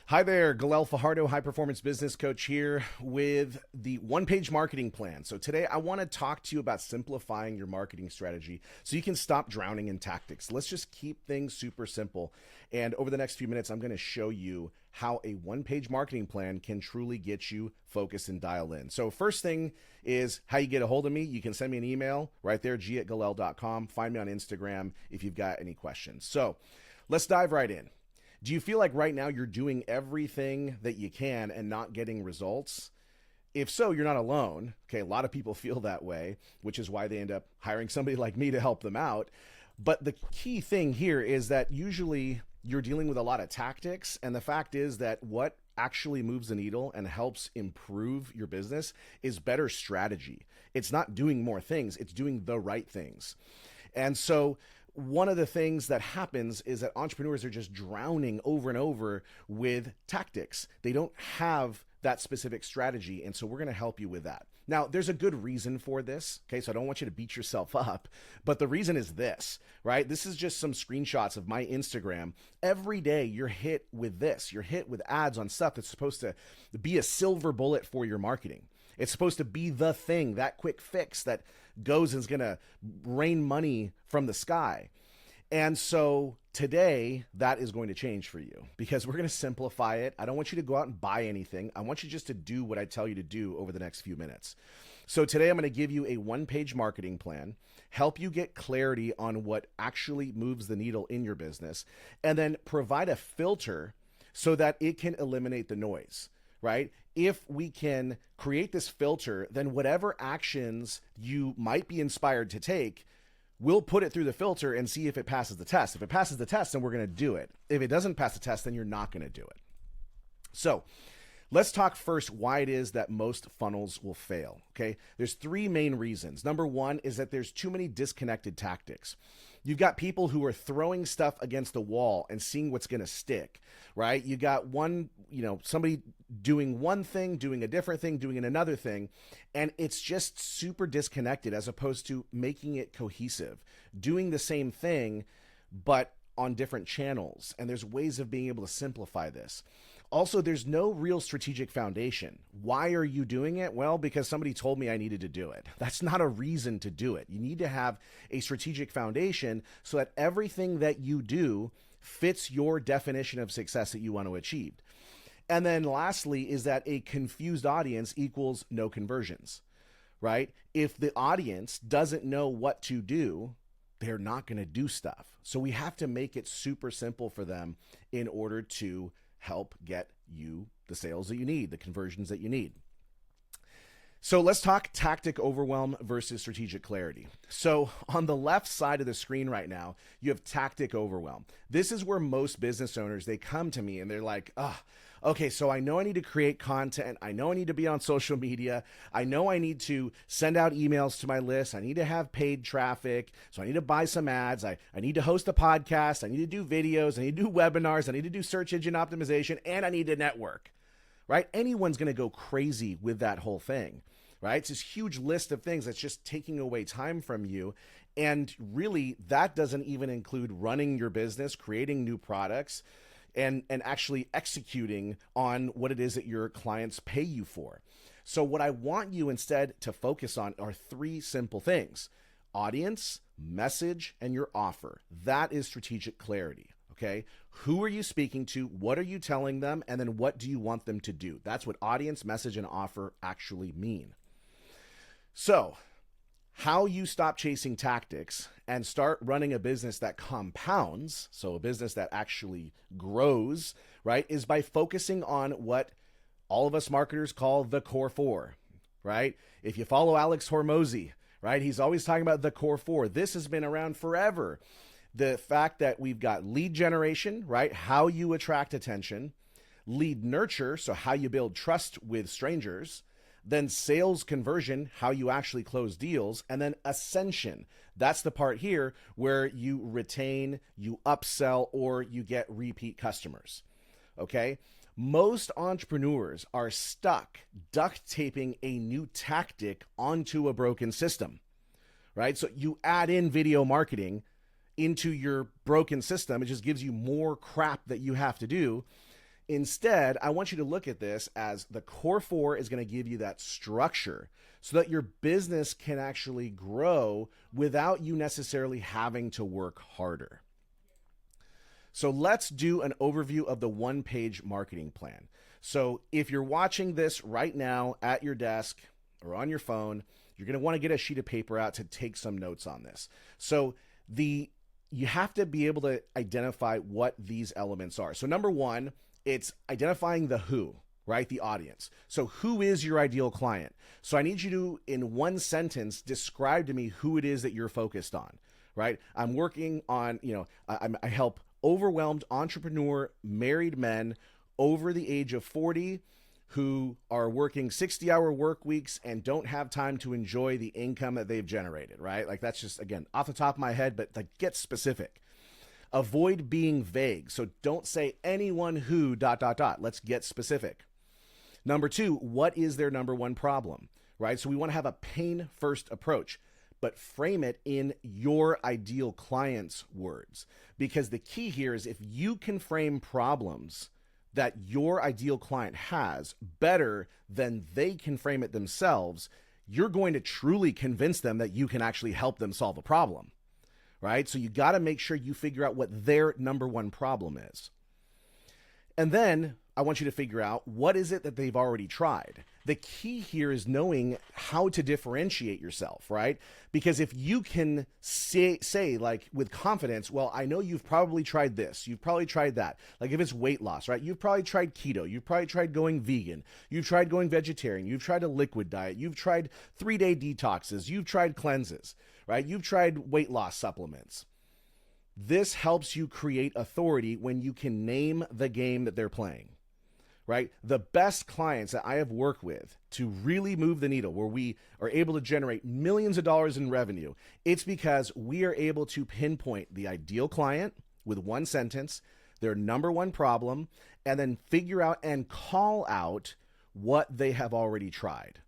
Hi there, Galel Fajardo, high performance business coach here with the one page marketing plan. So, today I want to talk to you about simplifying your marketing strategy so you can stop drowning in tactics. Let's just keep things super simple. And over the next few minutes, I'm going to show you how a one page marketing plan can truly get you focused and dial in. So, first thing is how you get a hold of me. You can send me an email right there, g@galel.com. Find me on Instagram if you've got any questions. So, let's dive right in. Do you feel like right now you're doing everything that you can and not getting results? If so, you're not alone. Okay, a lot of people feel that way, which is why they end up hiring somebody like me to help them out. But the key thing here is that usually you're dealing with a lot of tactics. And the fact is that what actually moves the needle and helps improve your business is better strategy. It's not doing more things, it's doing the right things. And so one of the things that happens is that entrepreneurs are just drowning over and over with tactics. They don't have that specific strategy. And so we're going to help you with that. Now, there's a good reason for this. Okay. So I don't want you to beat yourself up, but the reason is this, right? This is just some screenshots of my Instagram. Every day you're hit with this. You're hit with ads on stuff that's supposed to be a silver bullet for your marketing. It's supposed to be the thing, that quick fix that goes and is going to rain money from the sky. And so today that is going to change for you because we're going to simplify it. I don't want you to go out and buy anything. I want you just to do what I tell you to do over the next few minutes. So today I'm going to give you a one-page marketing plan, help you get clarity on what actually moves the needle in your business, and then provide a filter so that it can eliminate the noise. Right? If we can create this filter, then whatever actions you might be inspired to take, we'll put it through the filter and see if it passes the test. If it passes the test, then we're going to do it. If it doesn't pass the test, then you're not going to do it. So let's talk first why it is that most funnels will fail. Okay. There's three main reasons. Number one is that there's too many disconnected tactics. You've got people who are throwing stuff against the wall and seeing what's going to stick, right? You got somebody doing one thing, doing a different thing, doing another thing, and it's just super disconnected as opposed to making it cohesive, doing the same thing, but on different channels. And there's ways of being able to simplify this. Also, there's no real strategic foundation. Why are you doing it? Well, because somebody told me I needed to do it. That's not a reason to do it. You need to have a strategic foundation so that everything that you do fits your definition of success that you want to achieve. And then lastly is that a confused audience equals no conversions, right? If the audience doesn't know what to do, they're not going to do stuff. So we have to make it super simple for them in order to help get you the sales that you need, the conversions that you need. So let's talk tactic overwhelm versus strategic clarity. So on the left side of the screen right now, you have tactic overwhelm. This is where most business owners, they come to me and they're like, okay, so I know I need to create content. I know I need to be on social media. I know I need to send out emails to my list. I need to have paid traffic. So I need to buy some ads. I need to host a podcast. I need to do videos. I need to do webinars. I need to do search engine optimization, and I need to network, right? Anyone's going to go crazy with that whole thing, right? It's this huge list of things that's just taking away time from you. And really, that doesn't even include running your business, creating new products, and actually executing on what it is that your clients pay you for. So what I want you instead to focus on are three simple things: audience, message, and your offer. That is strategic clarity. Okay. Who are you speaking to? What are you telling them? And then what do you want them to do? That's what audience, message, and offer actually mean. So how you stop chasing tactics and start running a business that compounds, so a business that actually grows, right, is by focusing on what all of us marketers call the core four, right? If you follow Alex Hormozy, right, he's always talking about the core four. This has been around forever. The fact that we've got lead generation, right, how you attract attention, lead nurture, so how you build trust with strangers, then sales conversion, how you actually close deals, and then ascension. That's the part here where you retain, you upsell, or you get repeat customers. Okay? Most entrepreneurs are stuck duct taping a new tactic onto a broken system, right? So you add in video marketing into your broken system. It just gives you more crap that you have to do. Instead, I want you to look at this as the core four is going to give you that structure so that your business can actually grow without you necessarily having to work harder. So let's do an overview of the one-page marketing plan. So if you're watching this right now at your desk or on your phone, you're going to want to get a sheet of paper out to take some notes on this. So you have to be able to identify what these elements are. So number one, it's identifying the who, right? The audience. So who is your ideal client? So I need you to, in one sentence, describe to me who it is that you're focused on, right? I'm working on, I help overwhelmed entrepreneur married men over the age of 40 who are working 60-hour work weeks and don't have time to enjoy the income that they've generated, right? Like that's just, again, off the top of my head, but like get specific. Avoid being vague. So don't say anyone who ... Let's get specific. Number two, what is their number one problem, right? So we want to have a pain first approach, but frame it in your ideal client's words. Because the key here is if you can frame problems that your ideal client has better than they can frame it themselves, you're going to truly convince them that you can actually help them solve a problem, right? So you got to make sure you figure out what their number one problem is. And then I want you to figure out what is it that they've already tried. The key here is knowing how to differentiate yourself, right? Because if you can say like with confidence, well, I know you've probably tried this, you've probably tried that. Like if it's weight loss, right? You've probably tried keto, you've probably tried going vegan, you've tried going vegetarian, you've tried a liquid diet, you've tried 3-day detoxes, you've tried cleanses, right? You've tried weight loss supplements. This helps you create authority when you can name the game that they're playing. Right? The best clients that I have worked with to really move the needle, where we are able to generate millions of dollars in revenue, it's because we are able to pinpoint the ideal client with one sentence, their number one problem, and then figure out and call out what they have already tried.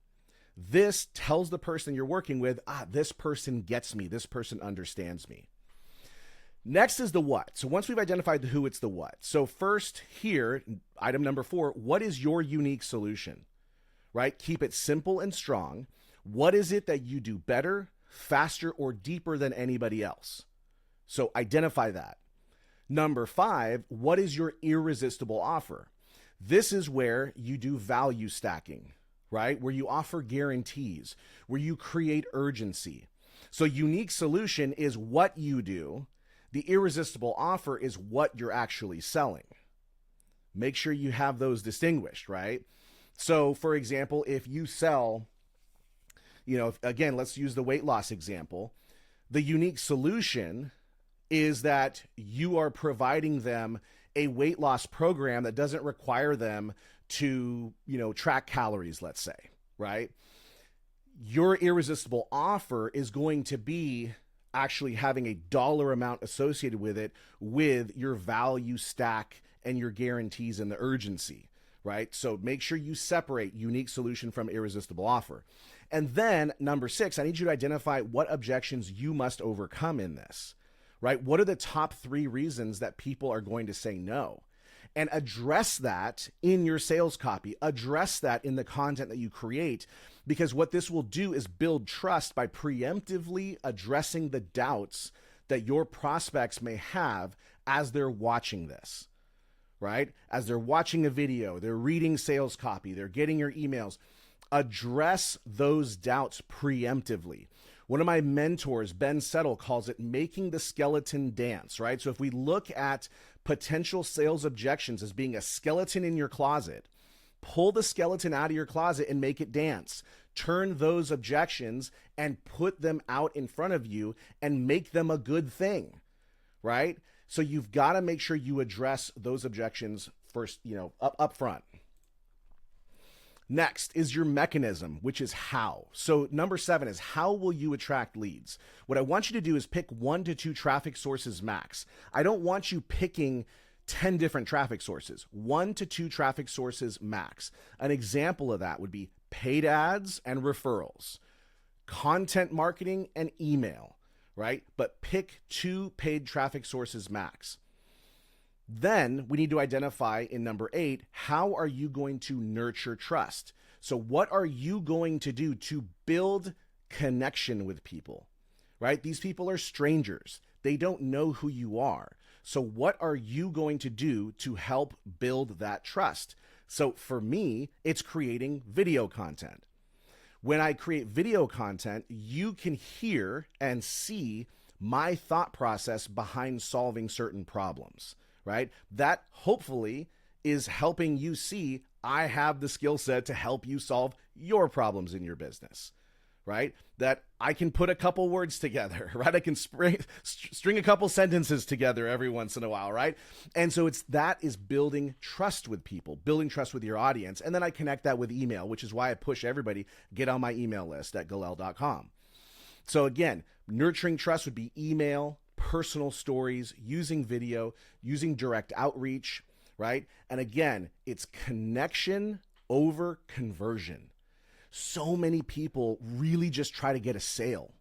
This tells the person you're working with, this person gets me, this person understands me. Next is the what. So once we've identified the who, it's the what. So first here, item number 4, what is your unique solution, right? Keep it simple and strong. What is it that you do better, faster, or deeper than anybody else? So identify that. Number 5, what is your irresistible offer? This is where you do value stacking, right? Where you offer guarantees, where you create urgency. So unique solution is what you do. The irresistible offer is what you're actually selling. Make sure you have those distinguished, right? So for example, if you sell, again, let's use the weight loss example. The unique solution is that you are providing them a weight loss program that doesn't require them to, track calories, let's say, right? Your irresistible offer is going to be actually having a dollar amount associated with it, with your value stack and your guarantees and the urgency, right? So make sure you separate unique solution from irresistible offer. And then number 6, I need you to identify what objections you must overcome in this, right? What are the top 3 reasons that people are going to say no? And address that in your sales copy, address that in the content that you create, because what this will do is build trust by preemptively addressing the doubts that your prospects may have as they're watching this, right? As they're watching a video, they're reading sales copy, they're getting your emails. Address those doubts preemptively. One of my mentors, Ben Settle, calls it making the skeleton dance, right? So if we look at potential sales objections as being a skeleton in your closet, pull the skeleton out of your closet and make it dance. Turn those objections and put them out in front of you and make them a good thing, right? So you've got to make sure you address those objections first, up front. Next is your mechanism, which is how. So number 7 is how will you attract leads? What I want you to do is pick 1 to 2 traffic sources max. I don't want you picking 10 different traffic sources, 1 to 2 traffic sources max. An example of that would be paid ads and referrals, content marketing and email, right? But pick 2 paid traffic sources max. Then we need to identify in number 8, how are you going to nurture trust? So what are you going to do to build connection with people, right? These people are strangers. They don't know who you are. So what are you going to do to help build that trust? So for me, it's creating video content. When I create video content, you can hear and see my thought process behind solving certain problems, right? That hopefully is helping you see I have the skill set to help you solve your problems in your business, right? That I can put a couple words together, right? I can string a couple sentences together every once in a while, right? And so that is building trust with people, building trust with your audience. And then I connect that with email, which is why I push everybody, get on my email list at Galel.com. So again, nurturing trust would be email, personal stories, using video, using direct outreach, right? And again, it's connection over conversion. So many people really just try to get a sale.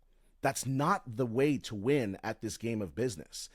That's not the way to win at this game of business.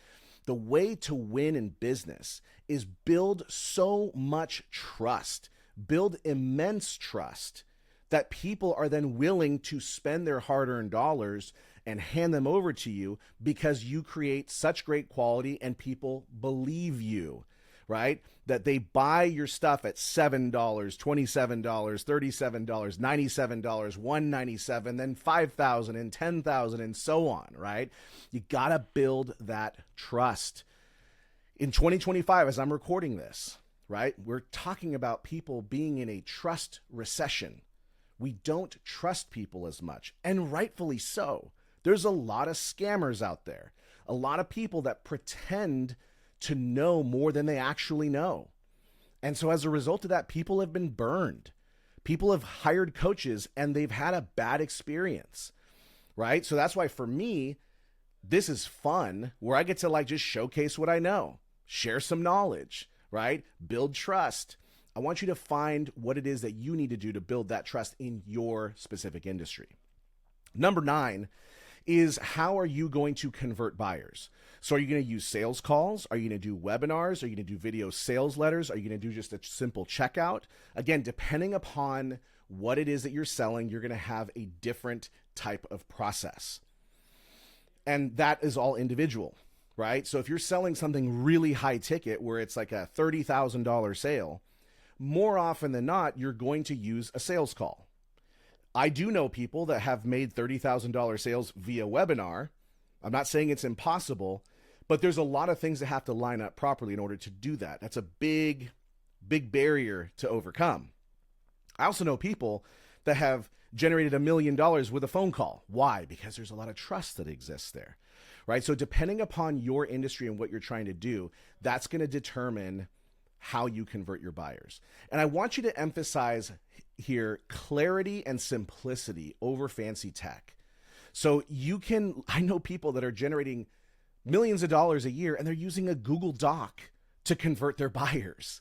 The way to win in business is build so much trust, build immense trust that people are then willing to spend their hard-earned dollars and hand them over to you because you create such great quality and people believe you, right? That they buy your stuff at $7, $27, $37, $97, $197, then $5,000 and $10,000 and so on, right? You got to build that trust. In 2025, as I'm recording this, right, we're talking about people being in a trust recession. We don't trust people as much, and rightfully so. There's a lot of scammers out there, a lot of people that pretend to know more than they actually know. And so as a result of that, people have been burned. People have hired coaches and they've had a bad experience, right? So that's why for me, this is fun where I get to just showcase what I know, share some knowledge, right? Build trust. I want you to find what it is that you need to do to build that trust in your specific industry. Number 9 is, how are you going to convert buyers? So are you going to use sales calls? Are you going to do webinars? Are you going to do video sales letters? Are you going to do just a simple checkout? Again, depending upon what it is that you're selling, you're going to have a different type of process. And that is all individual, right? So if you're selling something really high ticket where it's like a $30,000 sale, more often than not, you're going to use a sales call. I do know people that have made $30,000 sales via webinar. I'm not saying it's impossible, but there's a lot of things that have to line up properly in order to do that. That's a big, big barrier to overcome. I also know people that have generated $1 million with a phone call. Why? Because there's a lot of trust that exists there, right? So depending upon your industry and what you're trying to do, that's going to determine how you convert your buyers. And I want you to emphasize here clarity and simplicity over fancy tech. So I know people that are generating millions of dollars a year and they're using a Google Doc to convert their buyers,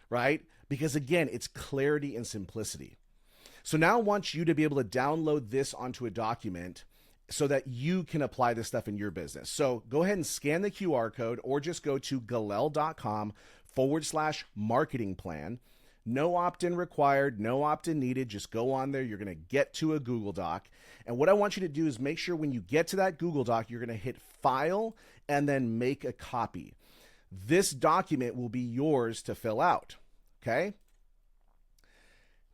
right? Because again, it's clarity and simplicity. So now I want you to be able to download this onto a document so that you can apply this stuff in your business. So go ahead and scan the QR code or just go to galel.com/marketing plan. No opt-in required, no opt-in needed. Just go on there. You're going to get to a Google Doc. And what I want you to do is make sure when you get to that Google Doc, you're going to hit File and then Make a Copy. This document will be yours to fill out, okay?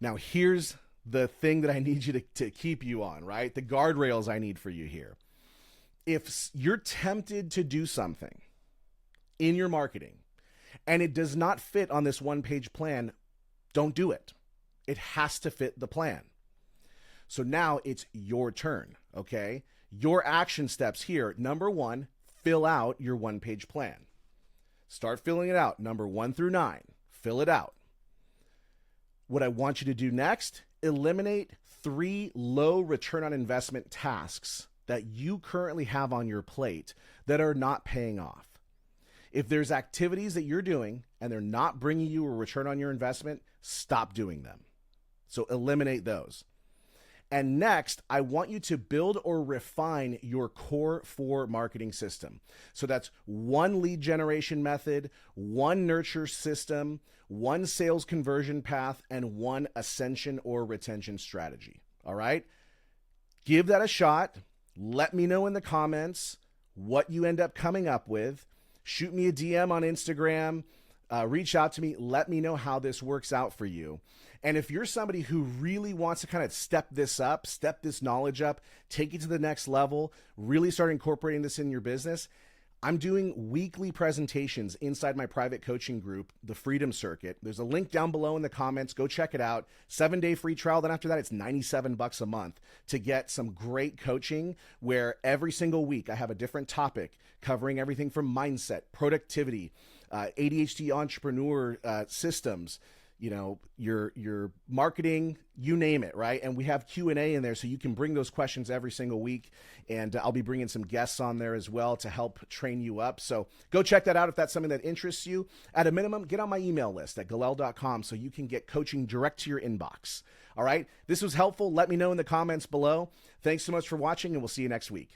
Now, here's the thing that I need you to keep you on, right? The guardrails I need for you here. If you're tempted to do something in your marketing and it does not fit on this one-page plan, don't do it. It has to fit the plan. So now it's your turn, okay? Your action steps here. Number 1, fill out your one-page plan. Start filling it out. Number 1 through 9, fill it out. What I want you to do next, eliminate 3 low return on investment tasks that you currently have on your plate that are not paying off. If there's activities that you're doing and they're not bringing you a return on your investment, stop doing them. So eliminate those. And next, I want you to build or refine your core 4 marketing system. So that's one lead generation method, one nurture system, one sales conversion path, and one ascension or retention strategy. All right? Give that a shot. Let me know in the comments what you end up coming up with. Shoot me a DM on Instagram. Reach out to me. Let me know how this works out for you. And if you're somebody who really wants to kind of step this up, step this knowledge up, take it to the next level, really start incorporating this in your business, I'm doing weekly presentations inside my private coaching group, the Freedom Circuit. There's a link down below in the comments. Go check it out. 7-day free trial. Then after that, it's $97 a month to get some great coaching where every single week I have a different topic covering everything from mindset, productivity, ADHD entrepreneur systems, your marketing, you name it, right? And we have Q&A in there so you can bring those questions every single week. And I'll be bringing some guests on there as well to help train you up. So go check that out if that's something that interests you. At a minimum, get on my email list at galel.com so you can get coaching direct to your inbox. All right. This was helpful. Let me know in the comments below. Thanks so much for watching, and we'll see you next week.